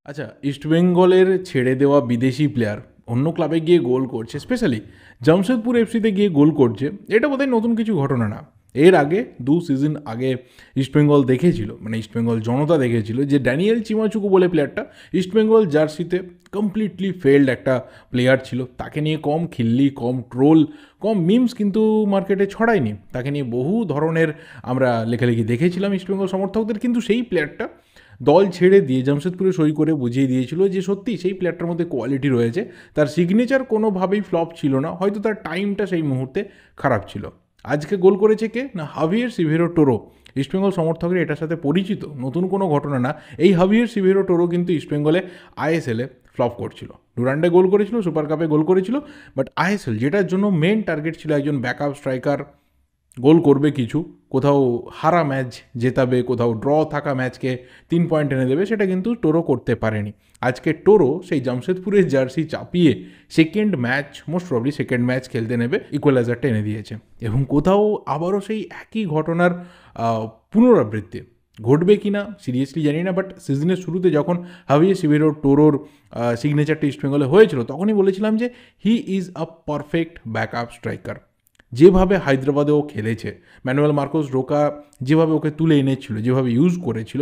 আচ্ছা, ইস্টবেঙ্গলের ছেড়ে দেওয়া বিদেশি প্লেয়ার অন্য ক্লাবে গিয়ে গোল করছে, স্পেশালি জামশেদপুর এফসিতে গিয়ে গোল করছে, এটা বোধহয় নতুন কিছু ঘটনা না। এর আগে 2 সিজন আগে ইস্টবেঙ্গল দেখেছিল, মানে ইস্টবেঙ্গল জনতা দেখেছিল যে ড্যানিয়েল চিমাচুকু বলে প্লেয়ারটা ইস্টবেঙ্গল জার্সিতে কমপ্লিটলি ফেলড একটা প্লেয়ার ছিল। তাকে নিয়ে কম খিল্লি, কম ট্রোল, কম মিমস কিন্তু মার্কেটে ছড়ায়নি। তাকে নিয়ে বহু ধরনের আমরা লেখালেখি দেখেছিলাম ইস্টবেঙ্গল সমর্থকদের, কিন্তু সেই প্লেয়ারটা দল ছেড়ে দিয়ে জামশেদপুরে সই করে বুঝিয়ে দিয়েছিল যে সত্যি সেই প্লেয়ারটার মধ্যে কোয়ালিটি রয়েছে। তার সিগনেচার কোনোভাবেই ফ্লপ ছিল না, হয়তো তার টাইমটা সেই মুহূর্তে খারাপ ছিল। আজকে গোল করেছে কে না, হাভিয়ের সিভেরো টোরো। ইস্টবেঙ্গল সমর্থকের এটার সাথে পরিচিত, নতুন কোনো ঘটনা না। এই হাভিয়ের সিভেরো টোরো কিন্তু ইস্টবেঙ্গলে আইএসএলে ফ্লপ করছিল। ডুরান্ডে গোল করেছিল, সুপার কাপে গোল করেছিল, বাট আইএসএল যেটার জন্য মেন টার্গেট ছিল একজন ব্যাকআপ স্ট্রাইকার, গোল করবে কিছু, কোথাও হারা ম্যাচ জেতাবে, কোথাও ড্র থাকা ম্যাচকে 3 পয়েন্ট এনে দেবে, সেটা কিন্তু টোরো করতে পারেনি। আজকে টোরো সেই জামশেদপুরের জার্সি চাপিয়ে second match, most probably second match খেলতে নেবে, ইকুয়ালাইজারটা এনে দিয়েছে। এবং কোথাও আবারও সেই একই ঘটনার পুনরাবৃত্তি ঘটবে কি না সিরিয়াসলি জানি না, বাট সিজনের শুরুতে যখন হাভিয়ে সিভেরো টোরোর সিগনেচারটা ইস্টবেঙ্গলে হয়েছিল, তখনই বলেছিলাম যে he is a perfect backup striker. যেভাবে হায়দ্রাবাদে ও খেলেছে, ম্যানুয়েল মার্কোস রোকা যেভাবে ওকে তুলে এনেছিল, যেভাবে ইউজ করেছিল,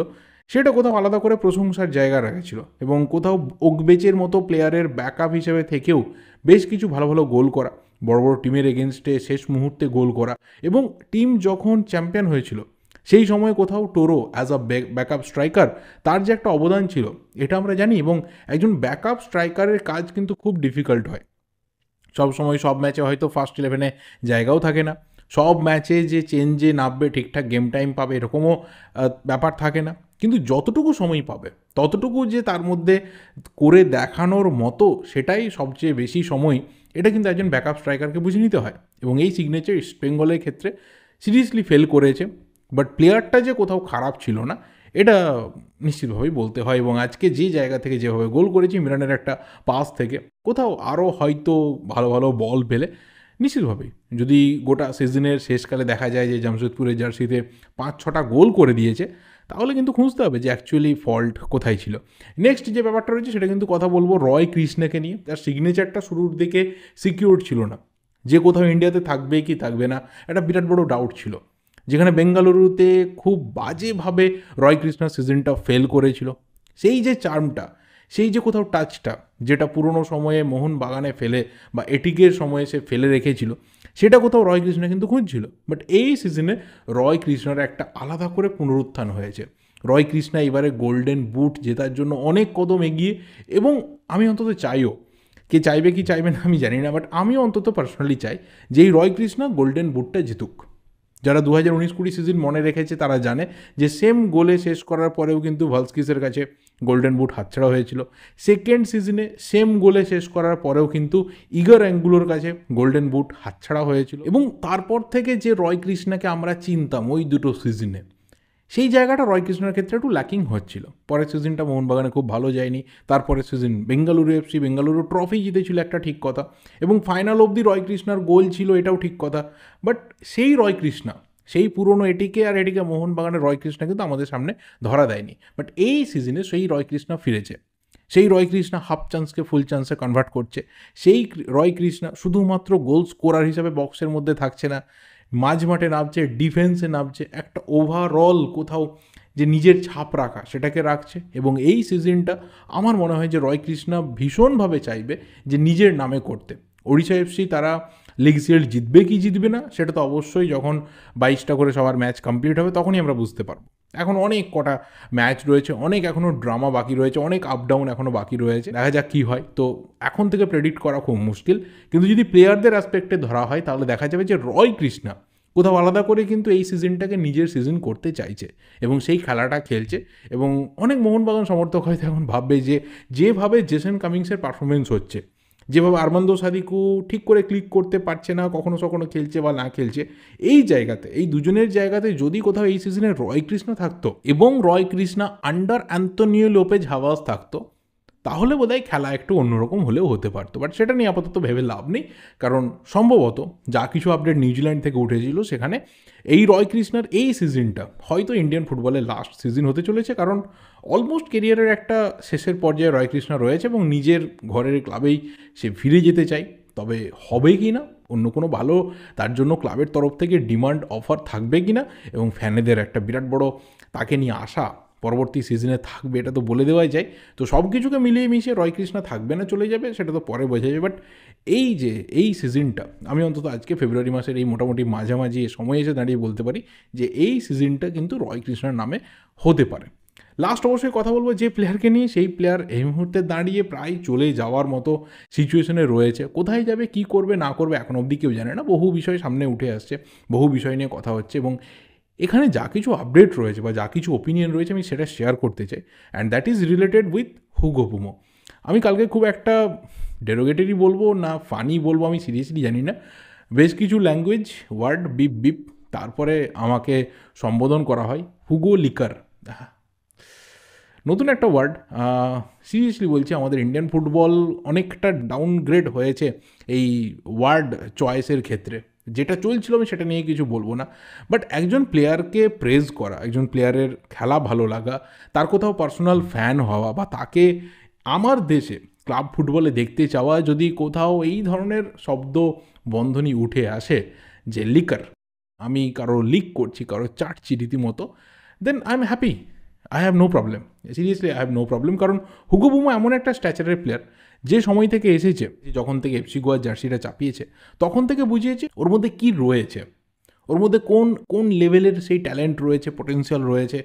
সেটা কোথাও আলাদা করে প্রশংসার জায়গা রেখেছিল। এবং কোথাও ওকবেচের মতো প্লেয়ারের ব্যাকআপ হিসেবে থেকেও বেশ কিছু ভালো ভালো গোল করা, বড় বড় টিমের এগেনস্টে শেষ মুহূর্তে গোল করা, এবং টিম যখন চ্যাম্পিয়ন হয়েছিল সেই সময় কোথাও Toro as a backup striker তার যে একটা অবদান ছিল এটা আমরা জানি। এবং একজন ব্যাকআপ স্ট্রাইকারের কাজ কিন্তু খুব ডিফিকাল্ট হয়। সব সময় সব ম্যাচে হয়তো ফার্স্ট 11-এ জায়গাও থাকে না, সব ম্যাচে যে চেঞ্জে নামবে, ঠিকঠাক গেম টাইম পাবে, এরকমও ব্যাপার থাকে না। কিন্তু যতটুকু সময় পাবে ততটুকু যে তার মধ্যে করে দেখানোর মতো, সেটাই সবচেয়ে বেশি সময়, এটা কিন্তু একজন ব্যাকআপ স্ট্রাইকারকে বুঝে নিতে হয়। এবং এই সিগনেচার ইস্ট বেঙ্গলের ক্ষেত্রে সিরিয়াসলি ফেল করেছে। বাট প্লেয়ারটা যে কোথাও খারাপ ছিল না এটা নিশ্চিতভাবেই বলতে হয়। এবং আজকে যে জায়গা থেকে যেভাবে গোল করেছি, মিরানের একটা পাস থেকে, কোথাও আরও হয়তো ভালো ভালো বল পেলে নিশ্চিতভাবেই, যদি গোটা সিজনের শেষকালে দেখা যায় যে জামশেদপুরের জার্সিতে 5-6টা গোল করে দিয়েছে, তাহলে কিন্তু খুঁজতে হবে যে অ্যাকচুয়ালি ফল্ট কোথায় ছিল। নেক্সট যে ব্যাপারটা রয়েছে সেটা কিন্তু কথা বলবো রয় কৃষ্ণাকে নিয়ে। তার সিগনেচারটা শুরুর দিকে সিকিউর ছিল না, যে কোথাও ইন্ডিয়াতে থাকবে কি থাকবে না, একটা বিরাট বড় ডাউট ছিল। যেখানে বেঙ্গালুরুতে খুব বাজেভাবে রয় কৃষ্ণা সিজনটা ফেল করেছিল, সেই যে চার্মটা, সেই যে কোথাও টাচটা, যেটা পুরনো সময়ে মোহনবাগানে ফেলে বা এটিকের সময়ে সে ফেলে রেখেছিল, সেটা কোথাও রয় কৃষ্ণা কিন্তু খুঁজছিল। বাট এই সিজনে রয় কৃষ্ণার একটা আলাদা করে পুনরুত্থান হয়েছে। রয় কৃষ্ণা এবারে গোল্ডেন বুট জেতার জন্য অনেক কদম এগিয়ে। এবং আমি অন্তত চাইও, কে চাইবে কি চাইবে না আমি জানি না, বাট আমি অন্তত পার্সোনালি চাই যে এই রয় কৃষ্ণা গোল্ডেন বুটটা জিতুক। যারা 2019-20 সিজন মনে রেখেছে তারা জানে যে সেম গোলে শেষ করার পরেও কিন্তু ভালস্কিসের কাছে গোল্ডেন বুট হাতছাড়া হয়েছিল। সেকেন্ড সিজনে সেম গোলে শেষ করার পরেও কিন্তু ইগর অ্যাঙ্গুলোর কাছে গোল্ডেন বুট হাতছাড়া হয়েছিল। এবং তারপর থেকে যে রয় কৃষ্ণাকে আমরা চিনতাম ওই দুটো সিজনে, সেই জায়গাটা রয় কৃষ্ণের ক্ষেত্রে একটু ল্যাকিং হচ্ছিল। পরের সিজনটা মোহনবাগানে খুব ভালো যায়নি, তারপরের season Bengaluru FC, Bengaluru trophy জিতেছিল, একটা ঠিক কথা, এবং ফাইনাল অবধি রয় কৃষ্ণার গোল ছিল, এটাও ঠিক কথা। বাট সেই রয় কৃষ্ণা, সেই পুরনো এটিকে আর এটিকে মোহনবাগানের রয় কৃষ্ণা কিন্তু আমাদের সামনে ধরা দেয়নি। বাট এই সিজনে সেই রয় কৃষ্ণা ফিরেছে। সেই রয় কৃষ্ণা হাফ চান্সকে ফুল চান্সে কনভার্ট করছে। সেই রয় কৃষ্ণা শুধুমাত্র গোল স্কোরার হিসাবে বক্সের মধ্যে থাকছে না, মাঝ মাঠে নামছে, ডিফেন্সে নামছে, একটা ওভারঅল কোথাও যে নিজের ছাপ রাখা সেটাকে রাখছে। এবং এই সিজনটা আমার মনে হয় যে রয় কৃষ্ণা ভীষণভাবে চাইবে যে নিজের নামে করতে। ওড়িশা এফসি তারা লিগ সিরিজ জিতবে কি জিতবে না সেটা তো অবশ্যই যখন 22টা করে সবার ম্যাচ কমপ্লিট হবে তখনই আমরা বুঝতে পারবো। এখন অনেক কটা ম্যাচ রয়েছে, অনেক এখনও ড্রামা বাকি রয়েছে, অনেক আপ ডাউন এখনও বাকি রয়েছে, দেখা যাক কী হয়। তো এখন থেকে প্রেডিক্ট করা খুব মুশকিল। কিন্তু যদি প্লেয়ারদের অ্যাসপেক্টে ধরা হয় তাহলে দেখা যাবে যে রয় কৃষ্ণা কোথাও আলাদা করে কিন্তু এই সিজনটাকে নিজের সিজন করতে চাইছে এবং সেই খেলাটা খেলছে। এবং অনেক মোহনবাগান সমর্থক হয়তো এখন ভাববে যে যেভাবে জেসন কামিংসের পারফরমেন্স হচ্ছে, যেভাবে আরমান্দো সাদিকু ঠিক করে ক্লিক করতে পারছে না, কখনো কখনো খেলছে বা না খেলছে, এই জায়গাতে, এই দুজনের জায়গাতে যদি কোথাও এই সিজনে রয় কৃষ্ণা থাকতো এবং Roy Krishna under Antonio Lopez Habas থাকতো, তাহলে বোধহয় খেলা একটু অন্যরকম হলেও হতে পারতো। বাট সেটা নিয়ে আপাতত ভেবে লাভ নেই, কারণ সম্ভবত যা কিছু আপডেট নিউজিল্যান্ড থেকে উঠেছিল সেখানে এই রয় কৃষ্ণার এই সিজনটা হয়তো ইন্ডিয়ান ফুটবলের লাস্ট সিজন হতে চলেছে। কারণ অলমোস্ট কেরিয়ারের একটা শেষের পর্যায়ে রয় কৃষ্ণা রয়েছে এবং নিজের ঘরের ক্লাবেই সে ফিরে যেতে চায়। তবে হবে কি না, অন্য কোনো ভালো তার জন্য ক্লাবের তরফ থেকে ডিমান্ড অফার থাকবে কি না, এবং ফ্যানেদের একটা বিরাট বড় তাকে নিয়ে আশা পরবর্তী সিজনে থাকবে, এটা তো বলে দেওয়াই যায়। তো সব কিছুকে মিলিয়ে মিশিয়ে রয় কৃষ্ণা থাকবে না চলে যাবে সেটা তো পরে বোঝা যাবে। বাট এই সিজনটা আমি অন্তত আজকে ফেব্রুয়ারি মাসের এই মোটামুটি মাঝামাঝি সময় এসে দাঁড়িয়ে বলতে পারি যে এই সিজনটা কিন্তু রয় কৃষ্ণার নামে হতে পারে। লাস্ট অবশ্যই কথা বলবো যে প্লেয়ারকে নিয়ে, সেই প্লেয়ার এই মুহূর্তে দাঁড়িয়ে প্রায় চলে যাওয়ার মতো সিচুয়েশনে রয়েছে। কোথায় যাবে, কি করবে না করবে এখন অবধি কেউ জানে না। বহু বিষয় সামনে উঠে আসছে, বহু বিষয় নিয়ে কথা হচ্ছে, এবং এখানে যা কিছু আপডেট রয়েছে বা যা কিছু ওপিনিয়ন রয়েছে আমি সেটা শেয়ার করতে চাই, and that is related with Hugo বুমো। আমি কালকে খুব একটা ডেরোগেটরি বলবো না ফানি বলবো আমি সিরিয়াসলি জানি না, বেশ কিছু ল্যাঙ্গুয়েজ ওয়ার্ড বিপ বিপ তারপরে আমাকে সম্বোধন করা হয় হুগো লিকার, নতুন একটা ওয়ার্ড। সিরিয়াসলি বলছি, আমাদের ইন্ডিয়ান ফুটবল অনেকটা ডাউনগ্রেড হয়েছে এই ওয়ার্ড চয়েসের ক্ষেত্রে। যেটা চলছিল আমি সেটা নিয়ে কিছু বলবো না, বাট একজন প্লেয়ারকে প্রেজ করা, একজন প্লেয়ারের খেলা ভালো লাগা, তার কোথাও পার্সোনাল ফ্যান হওয়া, বা তাকে আমার দেশে ক্লাব ফুটবলে দেখতে চাওয়া, যদি কোথাও এই ধরনের শব্দ বন্ধনী উঠে আসে যে লিকার, আমি কারো লিক করছি, কারো চাটছি রীতিমতো, then I am happy, I have no problem, seriously I have no problem. কারণ হুগো বুমো এমন একটা স্ট্যাচারের প্লেয়ার, যে সময় থেকে এসেছে, যখন থেকে এফসি গোয়ার জার্সিটা চাপিয়েছে তখন থেকে বুঝিয়েছে ওর মধ্যে কী রয়েছে, ওর মধ্যে কোন কোন লেভেলের সেই ট্যালেন্ট রয়েছে, পোটেন্সিয়াল রয়েছে।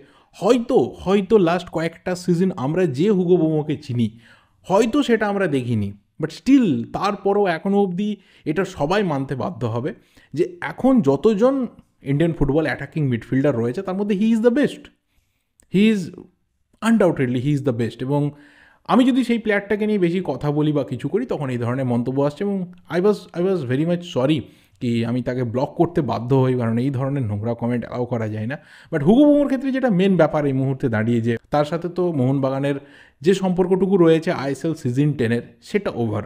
হয়তো লাস্ট কয়েকটা সিজন আমরা যে হুগো বুমোকে চিনি হয়তো সেটা আমরা দেখিনি, বাট স্টিল তারপরও এখনও অবধি এটা সবাই মানতে বাধ্য হবে যে এখন যতজন ইন্ডিয়ান ফুটবল অ্যাটাকিং মিডফিল্ডার রয়েছে তার মধ্যে he is the best, he is undoubtedly he is the best. এবং আমি যদি সেই প্লেয়ারটাকে নিয়ে বেশি কথা বলি বা কিছু করি তখন এই ধরনের মন্তব্য আসছে, এবং I was very much sorry কি আমি তাকে ব্লক করতে বাধ্য হই, কারণ এই ধরনের নোংরা কমেন্ট অ্যালাউ করা যায় না। বাট হুগো বুমোর ক্ষেত্রে যেটা মেন ব্যাপার এই মুহূর্তে দাঁড়িয়ে, যে তার সাথে তো মোহনবাগানের যে সম্পর্কটুকু রয়েছে আইএসএল সিজন 10-এর সেটা ওভার।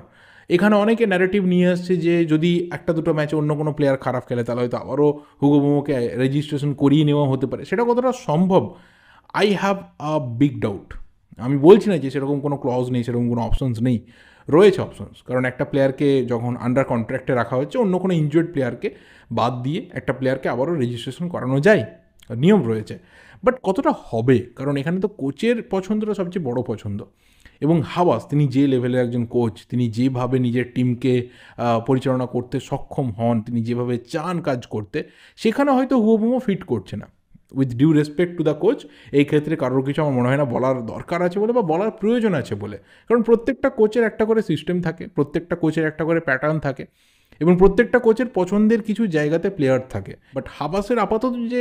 এখানে অনেকে ন্যারেটিভ নিয়ে আসছে যে যদি একটা দুটো ম্যাচে অন্য কোনো প্লেয়ার খারাপ খেলে তাহলে হয়তো আবারও হুগো বুমোকে রেজিস্ট্রেশন করিয়ে নেওয়া হতে পারে। সেটা কতটা সম্ভব, I have a big doubt. আমি বলছি না যে সেরকম কোনো ক্লজ নেই, সেরকম কোনো অপশনস নেই, রয়েছে অপশনস। কারণ একটা প্লেয়ারকে যখন আন্ডার কন্ট্রাক্টে রাখা হচ্ছে, অন্য কোনো ইনজুর্ড প্লেয়ারকে বাদ দিয়ে একটা প্লেয়ারকে আবারও রেজিস্ট্রেশন করানো যায়, নিয়ম রয়েছে। বাট কতটা হবে, কারণ এখানে তো কোচের পছন্দটা সবচেয়ে বড় পছন্দ, এবং হাওয়াস তিনি যে লেভেলের একজন কোচ, তিনি যেভাবে নিজের টিমকে পরিচালনা করতে সক্ষম হন, তিনি যেভাবে চান কাজ করতে, সেখানে হয়তো হুগো বুমো ফিট করছে না। With due respect to the coach, এই ক্ষেত্রে কারোর কিছু আমার মনে হয় না বলার দরকার আছে বলে বা বলার প্রয়োজন আছে বলে। কারণ প্রত্যেকটা কোচের একটা করে সিস্টেম থাকে, প্রত্যেকটা কোচের একটা করে প্যাটার্ন থাকে, এবং প্রত্যেকটা কোচের পছন্দের কিছু জায়গাতে প্লেয়ার থাকে। বাট হাবাসের আপাতত যে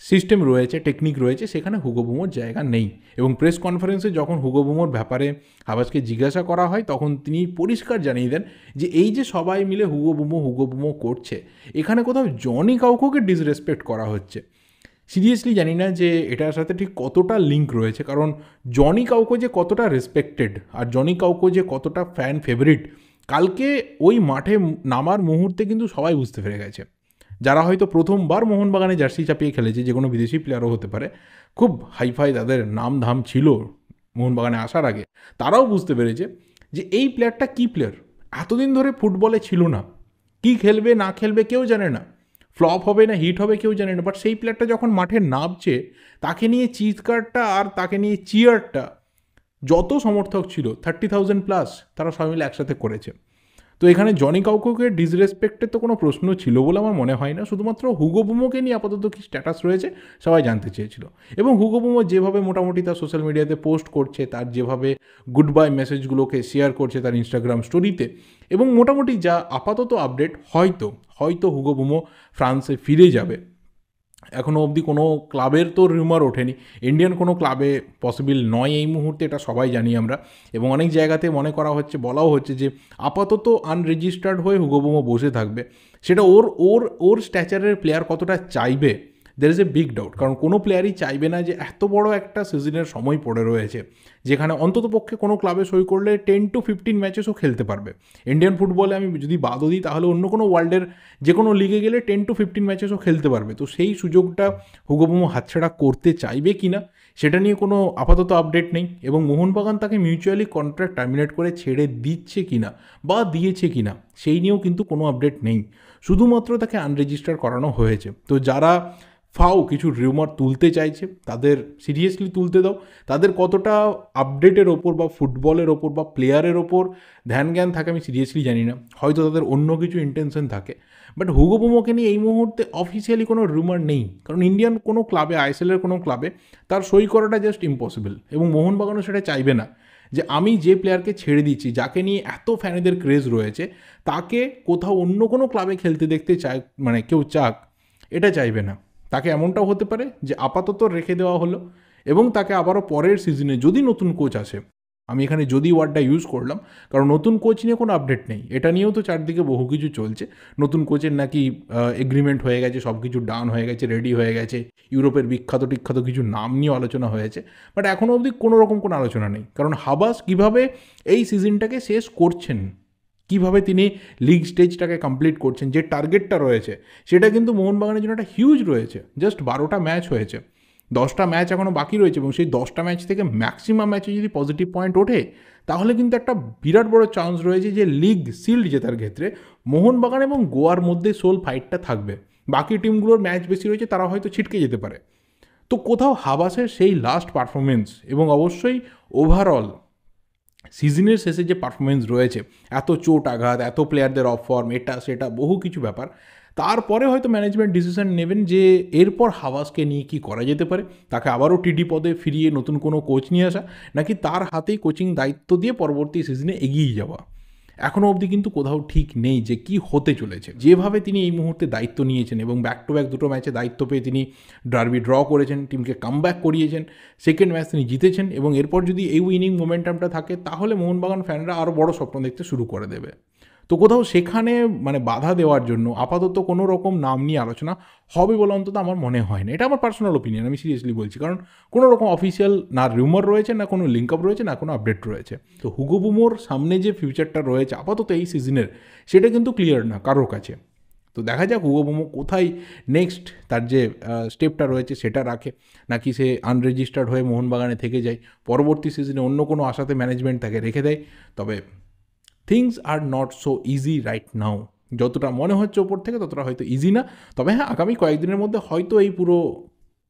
সিস্টেম রয়েছে, টেকনিক রয়েছে, সেখানে হুগো বুমোর জায়গা নেই। এবং প্রেস কনফারেন্সে যখন হুগো বুমোর ব্যাপারে হাবাসকে জিজ্ঞাসা করা হয় তখন তিনি পরিষ্কার জানিয়ে দেন যে এই যে সবাই মিলে হুগো বুমো করছে, এখানে কোথাও জনি কাউকে ডিসরেসপেক্ট করা হচ্ছে। সিরিয়াসলি জানি না যে এটার সাথে ঠিক কতটা লিঙ্ক রয়েছে, কারণ জনি কাউকে যে কতটা রেসপেক্টেড আর জনি কাউকে যে কতটা ফ্যান ফেভারিট, কালকে ওই মাঠে নামার মুহূর্তে কিন্তু সবাই বুঝতে পেরে গেছে। যারা হয়তো প্রথমবার মোহনবাগানে জার্সি চাপিয়ে খেলেছে, যে কোনো বিদেশি প্লেয়ারও হতে পারে, খুব হাইফাই তাদের নাম ধাম ছিল মোহনবাগানে আসার আগে, তারাও বুঝতে পেরেছে যে এই প্লেয়ারটা কী প্লেয়ার, এতদিন ধরে ফুটবলে ছিল না, কী খেলবে না খেলবে কেউ জানে না, ফ্লপ হবে না হিট হবে কেউ জানে না, বাট সেই প্লেয়ারটা যখন মাঠে নামছে, তাকে নিয়ে চিৎকারটা আর তাকে নিয়ে চিয়ারটা যত সমর্থক ছিল 30,000+ তারা সবাই মিলে একসাথে করেছে। তো এখানে জনি কাউকে ডিসরেসপেক্টের তো কোনো প্রশ্ন ছিল বলে আমার মনে হয় না। শুধুমাত্র হুগো বুমোকে নিয়ে আপাতত কী স্ট্যাটাস রয়েছে সবাই জানতে চেয়েছিল, এবং হুগো বুমো যেভাবে মোটামুটি তার সোশ্যাল মিডিয়াতে পোস্ট করছে, তার যেভাবে গুড বাই মেসেজগুলোকে শেয়ার করছে তার ইনস্টাগ্রাম স্টোরিতে, এবং মোটামুটি যা আপাতত আপডেট, হয়তো হুগো বুমো ফ্রান্সে ফিরে যাবে। এখনও অবধি কোনো ক্লাবের তো রিউমার ওঠেনি, ইন্ডিয়ান কোনো ক্লাবে পসিবল নয় এই মুহূর্তে, এটা সবাই জানি আমরা। এবং অনেক জায়গাতে মনে করা হচ্ছে, বলাও হচ্ছে যে আপাতত আনরেজিস্টার্ড হয়ে হুগো বুমো বসে থাকবে। সেটা ওর স্ট্যাচারের প্লেয়ার কতটা চাইবে, there is a big doubt. কারণ কোনো প্লেয়ারই চাইবে না যে এত বড় একটা সিজনের সময় পড়ে রয়েছে, যেখানে অন্ততপক্ষে কোনো ক্লাবে সই করলে 10 to 15 ম্যাচেসও খেলতে পারবে। ইন্ডিয়ান ফুটবলে আমি যদি বাদও দিই, তাহলে অন্য কোনো ওয়ার্ল্ডের যে কোনো লিগে গেলে 10 to 15 ম্যাচেসও খেলতে পারবে। তো সেই সুযোগটা হুগো বুমো হাতছাড়া করতে চাইবে কি না, সেটা নিয়ে কোনো আপাতত আপডেট নেই, এবং মোহনবাগান তাকে মিউচুয়ালি কন্ট্রাক্ট টার্মিনেট করে ছেড়ে দিচ্ছে কিনা বা দিয়েছে কিনা সেই নিয়েও কিন্তু কোনো আপডেট নেই। শুধুমাত্র তাকে আনরেজিস্টার করানো হয়েছে। তো যারা কিছু রিউমার তুলতে চাইছে তাদের সিরিয়াসলি তুলতে দাও। তাদের কতটা আপডেটের ওপর বা ফুটবলের ওপর বা প্লেয়ারের ওপর ধ্যান জ্ঞান থাকে আমি সিরিয়াসলি জানি না, হয়তো তাদের অন্য কিছু ইন্টেনশন থাকে। বাট হুগো বুমোকে নিয়ে এই মুহূর্তে অফিসিয়ালি কোনো রিউমার নেই, কারণ ইন্ডিয়ান কোনো ক্লাবে, আইএসএলের কোনো ক্লাবে তার সই করাটা জাস্ট ইম্পসিবল, এবং মোহনবাগানও সেটা চাইবে না যে আমি যে প্লেয়ারকে ছেড়ে দিচ্ছি, যাকে নিয়ে এত ফ্যানেদের ক্রেজ রয়েছে, তাকে কোথাও অন্য কোনো ক্লাবে খেলতে দেখতে চায়, মানে কেউ চাক, এটা চাইবে না। তাকে এমনটাও হতে পারে যে আপাতত রেখে দেওয়া হলো, এবং তাকে আবারও পরের সিজনে যদি নতুন কোচ আসে, আমি এখানে যদি ওয়ার্ডটা ইউজ করলাম কারণ নতুন কোচ নিয়ে কোনো আপডেট নেই, এটা নিয়েও তো চারদিকে বহু কিছু চলছে। নতুন কোচের নাকি এগ্রিমেন্ট হয়ে গেছে, সব কিছু ডান হয়ে গেছে, রেডি হয়ে গেছে, ইউরোপের বিখ্যাত কিছু নাম নিয়ে আলোচনা হয়েছে, বাট এখনও অবধি কোনো রকম কোনো আলোচনা নেই। কারণ হাবাস কীভাবে এই সিজনটাকে শেষ করছেন, কীভাবে তিনি লিগ স্টেজটাকে কমপ্লিট করছেন, যে টার্গেটটা রয়েছে সেটা কিন্তু মোহনবাগানের জন্য একটা হিউজ রয়েছে। জাস্ট 12টা ম্যাচ হয়েছে, 10টা ম্যাচ এখনও বাকি রয়েছে, এবং সেই 10টা ম্যাচ থেকে ম্যাক্সিমাম ম্যাচে যদি পজিটিভ পয়েন্ট ওঠে তাহলে কিন্তু একটা বিরাট বড় চান্স রয়েছে যে লিগ শিল্ড জেতার ক্ষেত্রে মোহনবাগান এবং গোয়ার মধ্যে সোল ফাইটটা থাকবে। বাকি টিমগুলোর ম্যাচ বেশি রয়েছে, তারা হয়তো ছিটকে যেতে পারে। তো কোথাও হাবাসের সেই লাস্ট পারফরমেন্স এবং অবশ্যই ওভারঅল সিজনের শেষে যে পারফরমেন্স রয়েছে, এত চোট আঘাত, এত প্লেয়ারদের অফ ফর্ম, এটা সেটা বহু কিছু ব্যাপার, তারপরে হয়তো ম্যানেজমেন্ট ডিসিশন নেবেন যে এরপর হাওয়াসকে নিয়ে কি করা যেতে পারে। তাকে আবারও টিডি পদে ফিরিয়ে নতুন কোনো কোচ নিয়ে আসা, নাকি তার হাতেই কোচিং দায়িত্ব দিয়ে পরবর্তী সিজনে এগিয়ে যাওয়া, এখনও অবধি কিন্তু কোথাও ঠিক নেই যে কি হতে চলেছে। যেভাবে তিনি এই মুহূর্তে দায়িত্ব নিয়েছেন এবং ব্যাক টু ব্যাক দুটো ম্যাচে দায়িত্ব পেয়ে তিনি ডার্বি ড্র করেছেন, টিমকে কামব্যাক করিয়েছেন, সেকেন্ড ম্যাচ তিনি জিতেছেন, এবং এরপর যদি এই উইনিং মোমেন্টামটা থাকে তাহলে মোহনবাগান ফ্যানরা আরও বড় স্বপ্ন দেখতে শুরু করে দেবে। তো কোথাও সেখানে মানে বাধা দেওয়ার জন্য আপাতত কোনো রকম নাম নিয়ে আলোচনা হবে বলে অন্তত আমার মনে হয় না। এটা আমার পার্সোনাল ওপিনিয়ন, আমি সিরিয়াসলি বলছি, কারণ কোনো রকম অফিসিয়াল না রিউমার রয়েছে, না কোনো লিঙ্ক আপ রয়েছে, না কোনো আপডেট রয়েছে। তো হুগো বুমোর সামনে যে ফিউচারটা রয়েছে আপাতত এই সিজনের, সেটা কিন্তু ক্লিয়ার না কারোর কাছে। তো দেখা যাক হুগো বুমো কোথায় নেক্সট তার যে স্টেপটা রয়েছে সেটা রাখে, নাকি সে আনরেজিস্টার্ড হয়ে মোহনবাগানে থেকে যায়, পরবর্তী সিজনে অন্য কোনো আশাতে ম্যানেজমেন্ট তাকে রেখে দেয়। তবে things are not so easy right now, যতটা মনে হচ্ছে ওপর থেকে ততটা হয়তো ইজি না। তবে হ্যাঁ, আগামী কয়েকদিনের মধ্যে হয়তো এই পুরো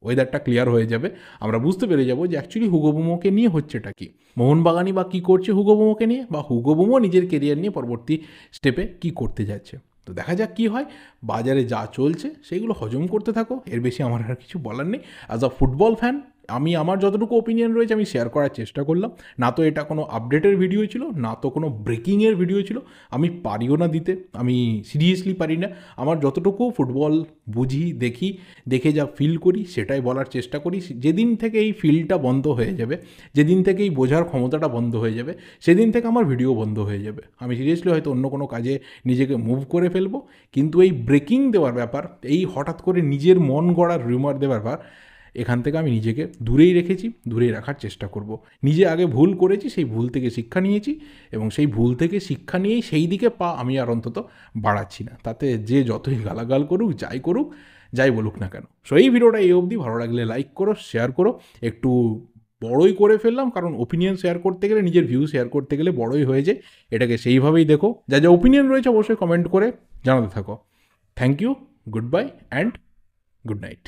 ওয়েদারটা ক্লিয়ার হয়ে যাবে, আমরা বুঝতে পেরে যাবো যে অ্যাকচুয়ালি হুগো বুমোকে নিয়ে হচ্ছেটা কি, মোহনবাগানই বা কী করছে হুগো বুমোকে নিয়ে, বা হুগো বুমো নিজের কেরিয়ার নিয়ে পরবর্তী স্টেপে কী করতে যাচ্ছে। তো দেখা যাক কী হয়। বাজারে যা চলছে সেইগুলো হজম করতে থাকো, এর বেশি আমার আর কিছু বলার নেই। অ্যাজ আ ফুটবল ফ্যান আমি আমার যতটুকু ওপিনিয়ন রয়েছে আমি শেয়ার করার চেষ্টা করলাম। না তো এটা কোনো আপডেটের ভিডিও ছিল, না তো কোনো ব্রেকিংয়ের ভিডিও ছিল, আমি পারিও না দিতে, আমি সিরিয়াসলি পারি না। আমার যতটুকু ফুটবল বুঝি, দেখে যা ফিল করি সেটাই বলার চেষ্টা করি। যেদিন থেকে এই ফিলটা বন্ধ হয়ে যাবে, যেদিন থেকে এই বোঝার ক্ষমতাটা বন্ধ হয়ে যাবে, সেদিন থেকে আমার ভিডিও বন্ধ হয়ে যাবে। আমি সিরিয়াসলি হয়তো অন্য কোনো কাজে নিজেকে মুভ করে ফেলবো, কিন্তু এই ব্রেকিং দেওয়ার ব্যাপার, এই হঠাৎ করে নিজের মন গড়ার রিউমার দেওয়ার ব্যাপার, এখান থেকে আমি নিজেকে দূরেই রেখেছি, দূরেই রাখার চেষ্টা করব। নিজে আগে ভুল করেছি, সেই ভুল থেকে শিক্ষা নিয়েছি, এবং সেই ভুল থেকে শিক্ষা নিয়েই সেই দিকে পা আমি আর অন্তত বাড়াচ্ছি না। তাতে যে যতই গালাগাল করুক, যাই বলুক না কেন। সো এই ভিডিওটা এই অবধি, ভালো লাগলে লাইক করো, শেয়ার করো। একটু বড়ই করে ফেললাম, কারণ ওপিনিয়ন শেয়ার করতে গেলে, নিজের ভিউ শেয়ার করতে গেলে বড়ই হয়ে যায়। এটাকে সেইভাবেই দেখো। যা যা ওপিনিয়ন রয়েছে অবশ্যই কমেন্ট করে জানাতে থাকো। Thank you, goodbye and good night.